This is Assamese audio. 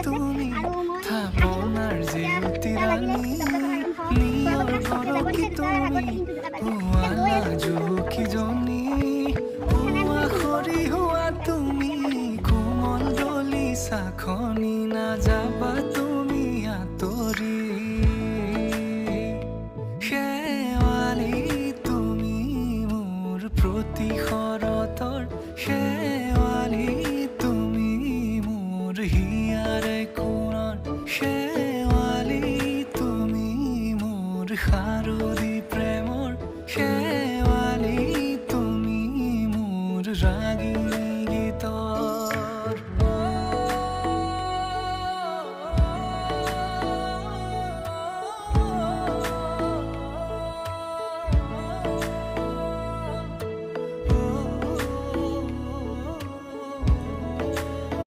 তুমি থাপনাৰ জেউতি ৰাণী নিয়ৰ বৰকি তুমি পুৱালা জুকিজনী পুৱা খৰি হোৱা তুমি কোমল ডলি চাখনি নাযাবা তুমি আঁতৰি শেৱালি তুমি মোৰ প্ৰতি শৰতৰ শেৱালি তুমি মোৰ